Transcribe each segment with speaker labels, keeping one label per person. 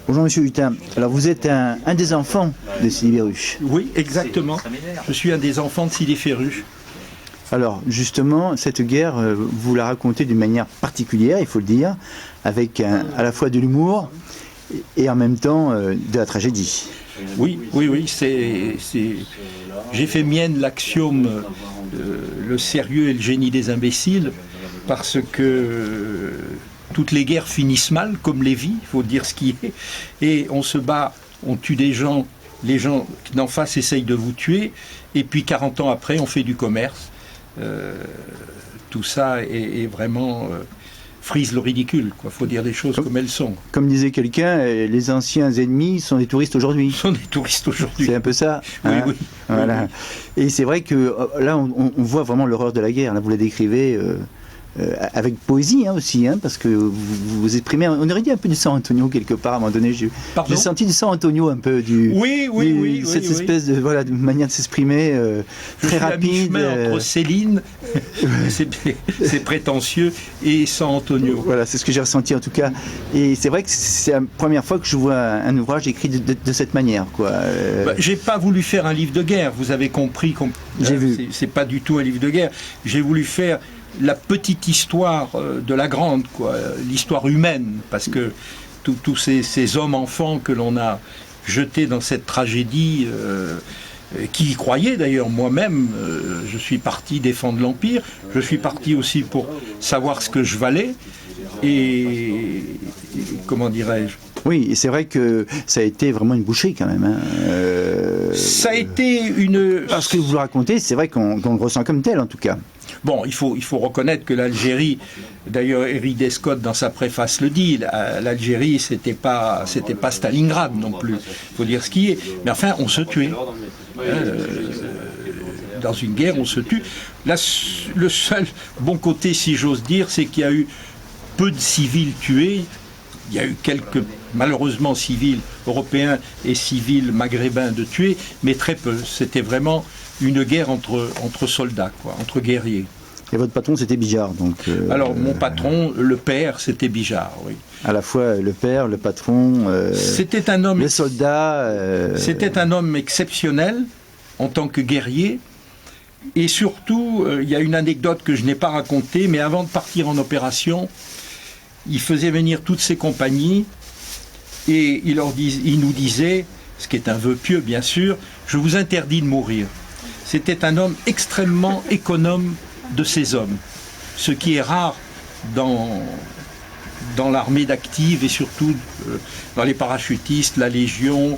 Speaker 1: Bonjour Monsieur Hutin. Alors vous êtes un des enfants de Sidi Ferruch.
Speaker 2: Oui, exactement. Je suis un des enfants de Sidi Ferruch.
Speaker 1: Alors justement, cette guerre, vous la racontez d'une manière particulière, il faut le dire, avec à la fois de l'humour et en même temps de la tragédie.
Speaker 2: Oui. J'ai fait mienne l'axiome le sérieux et le génie des imbéciles, parce que toutes les guerres finissent mal, comme les vies, il faut dire ce qui est, et on se bat, on tue des gens, les gens d'en face essayent de vous tuer, et puis 40 ans après, on fait du commerce. Tout ça est vraiment frise le ridicule, quoi. Faut dire les choses comme elles sont.
Speaker 1: Comme disait quelqu'un, les anciens ennemis sont des touristes aujourd'hui.
Speaker 2: Ils sont des touristes aujourd'hui.
Speaker 1: C'est un peu ça.
Speaker 2: Oui,
Speaker 1: hein,
Speaker 2: oui.
Speaker 1: Voilà. Et c'est vrai que là, on voit vraiment l'horreur de la guerre. Là, vous la décrivez avec poésie aussi, parce que vous exprimez, on aurait dit un peu du San Antonio quelque part à un moment donné. J'ai senti du San Antonio un peu, cette espèce de manière de s'exprimer très rapide.
Speaker 2: Je suis à mi-chemin entre Céline, c'est prétentieux, et San Antonio.
Speaker 1: Voilà, c'est ce que j'ai ressenti en tout cas. Et c'est vrai que c'est la première fois que je vois un ouvrage écrit de cette manière, quoi.
Speaker 2: J'ai pas voulu faire un livre de guerre. Vous avez compris.
Speaker 1: J'ai vu.
Speaker 2: C'est pas du tout un livre de guerre. J'ai voulu faire la petite histoire de la grande, quoi, l'histoire humaine, parce que tous ces hommes-enfants que l'on a jetés dans cette tragédie, qui y croyaient d'ailleurs, moi-même, je suis parti défendre l'Empire, je suis parti aussi pour savoir ce que je valais, et comment dirais-je ?
Speaker 1: Oui, et c'est vrai que ça a été vraiment une bouchée quand même.
Speaker 2: Ça a été une...
Speaker 1: Parce que vous le racontez, c'est vrai qu'on le ressent comme tel en tout cas.
Speaker 2: Bon, il faut reconnaître que l'Algérie, d'ailleurs Éric Descottes dans sa préface le dit, l'Algérie c'était pas Stalingrad non plus, il faut dire ce qui est. Mais enfin, on se tuait. Dans une guerre, on se tue. Là, le seul bon côté, si j'ose dire, c'est qu'il y a eu peu de civils tués. Il y a eu quelques, malheureusement, civils européens et civils maghrébins de tués, mais très peu. C'était vraiment une guerre entre soldats, quoi, entre guerriers.
Speaker 1: Et votre patron, c'était Bijard, donc...
Speaker 2: Alors, mon patron, le père, c'était Bijard, oui.
Speaker 1: À la fois le père, le patron,
Speaker 2: c'était un homme,
Speaker 1: le soldat...
Speaker 2: C'était un homme exceptionnel, en tant que guerrier. Et surtout, il y a une anecdote que je n'ai pas racontée, mais avant de partir en opération, il faisait venir toutes ses compagnies, et il nous disait, ce qui est un vœu pieux, bien sûr, « Je vous interdis de mourir ». C'était un homme extrêmement économe de ses hommes, ce qui est rare dans l'armée d'active et surtout dans les parachutistes, la Légion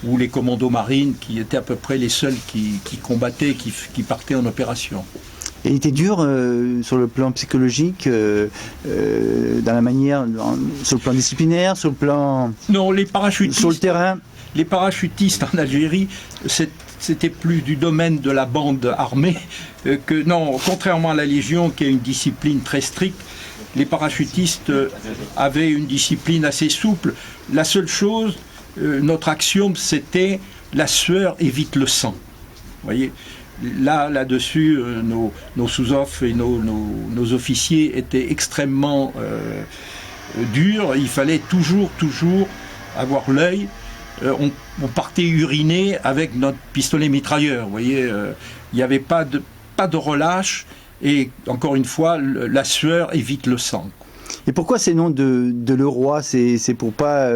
Speaker 2: ou les commandos marines qui étaient à peu près les seuls qui combattaient, qui partaient en opération.
Speaker 1: Et il était dur sur le plan psychologique, dans la manière, sur le plan disciplinaire, sur le plan...
Speaker 2: Non, les parachutistes...
Speaker 1: Sur le terrain.
Speaker 2: Les parachutistes en Algérie, c'était plus du domaine de la bande armée que... Non, contrairement à la Légion, qui a une discipline très stricte, les parachutistes avaient une discipline assez souple. La seule chose, notre axiome, c'était « la sueur évite le sang ». Vous voyez ? Là-dessus, nos sous-off et nos officiers étaient extrêmement durs. Il fallait toujours avoir l'œil. On partait uriner avec notre pistolet mitrailleur. Vous voyez, il n'y avait pas de relâche. Et encore une fois, la sueur évite le sang.
Speaker 1: Et pourquoi ces noms de Leroy? C'est pour pas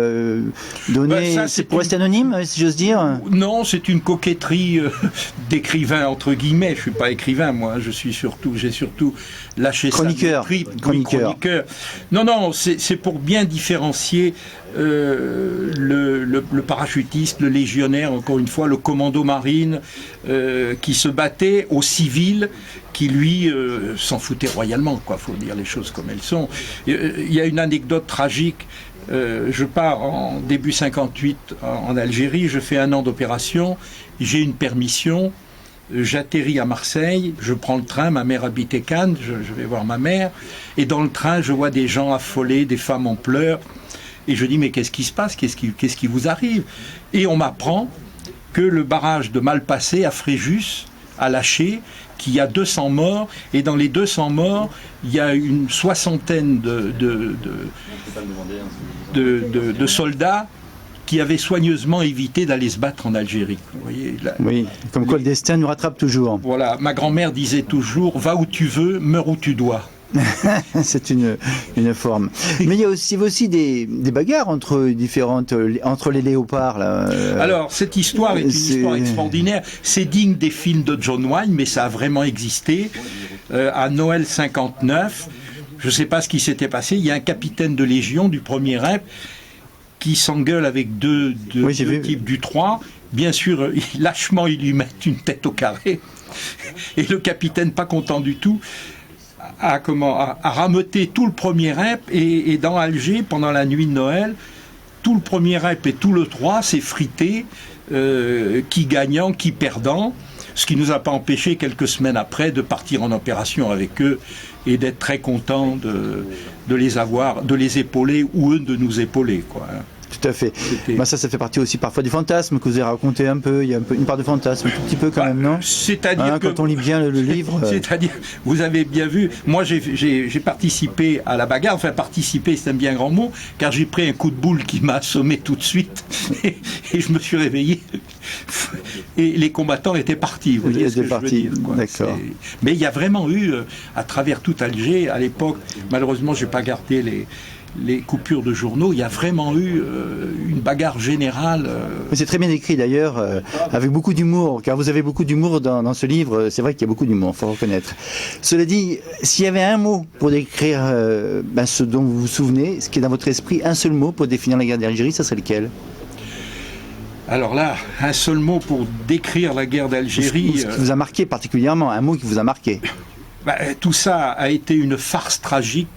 Speaker 1: donner... c'est pour rester anonyme, si j'ose dire?
Speaker 2: Non, c'est une coquetterie d'écrivain, entre guillemets. Je ne suis pas écrivain, moi. J'ai surtout lâché
Speaker 1: chroniqueur.
Speaker 2: Chroniqueur. Non, c'est pour bien différencier le parachutiste, le légionnaire, encore une fois, le commando marine, qui se battait aux civils, qui lui s'en foutait royalement, quoi. Faut dire les choses comme elles sont. Il y a une anecdote tragique. Je pars en début 58 en Algérie, je fais 1 an d'opération, j'ai une permission, j'atterris à Marseille, je prends le train, ma mère habitait Cannes, je vais voir ma mère, et dans le train je vois des gens affolés, des femmes en pleurs, et je dis mais qu'est-ce qui se passe, qu'est-ce qui vous arrive? Et on m'apprend que le barrage de Malpasset à Fréjus à lâcher, qu'il y a 200 morts, et dans les 200 morts, il y a une soixantaine de soldats qui avaient soigneusement évité d'aller se battre en Algérie. Vous voyez,
Speaker 1: oui, comme quoi le destin nous rattrape toujours.
Speaker 2: Voilà, ma grand-mère disait toujours « Va où tu veux, meurs où tu dois ».
Speaker 1: C'est une forme. Mais il y a aussi des bagarres entre les léopards. Là.
Speaker 2: Alors, cette histoire est une histoire extraordinaire. C'est digne des films de John Wayne, mais ça a vraiment existé. À Noël 59, je ne sais pas ce qui s'était passé, il y a un capitaine de Légion du 1er Rep qui s'engueule avec deux types du 3. Bien sûr, lâchement, ils lui mettent une tête au carré. Et le capitaine, pas content du tout, a rameuté tout le 1er Rep, et dans Alger, pendant la nuit de Noël, tout le 1er Rep et tout le 3 s'est frité, qui gagnant, qui perdant, ce qui ne nous a pas empêché quelques semaines après de partir en opération avec eux et d'être très contents de les avoir, de les épauler, ou eux de nous épauler, quoi.
Speaker 1: Tout à fait. Bah ça fait partie aussi parfois du fantasme que vous avez raconté un peu. Il y a une part de fantasme, un tout petit peu quand même, non?
Speaker 2: C'est-à-dire que
Speaker 1: quand on lit bien le livre.
Speaker 2: C'est-à-dire, vous avez bien vu, moi j'ai participé à la bagarre. Enfin, participer, c'est un bien grand mot, car j'ai pris un coup de boule qui m'a assommé tout de suite, et je me suis réveillé. Et les combattants étaient partis. Vous voyez ce que je veux dire, quoi.
Speaker 1: D'accord.
Speaker 2: Mais il y a vraiment eu, à travers tout Alger, à l'époque, malheureusement, j'ai pas gardé les coupures de journaux, il y a vraiment eu une bagarre générale.
Speaker 1: C'est très bien écrit d'ailleurs, avec beaucoup d'humour, car vous avez beaucoup d'humour dans ce livre. C'est vrai qu'il y a beaucoup d'humour, il faut reconnaître. Cela dit, s'il y avait un mot pour décrire ce dont vous vous souvenez, ce qui est dans votre esprit, un seul mot pour définir la guerre d'Algérie, ça serait lequel?
Speaker 2: Alors là, un seul mot pour décrire la guerre d'Algérie.
Speaker 1: Ce qui vous a marqué particulièrement, un mot qui vous a marqué.
Speaker 2: Tout ça a été une farce tragique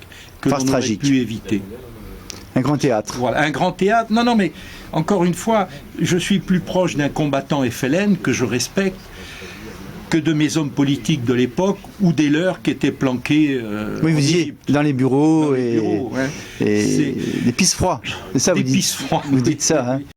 Speaker 2: que l'on aurait pu éviter.
Speaker 1: Un grand théâtre.
Speaker 2: Voilà, un grand théâtre. Non, mais encore une fois, je suis plus proche d'un combattant FLN que je respecte que de mes hommes politiques de l'époque ou des leurs qui étaient planqués.
Speaker 1: Oui, vous disiez dans les bureaux,
Speaker 2: ouais.
Speaker 1: et des pisse froids. C'est ça,
Speaker 2: des pisse froids.
Speaker 1: Vous dites ça, hein.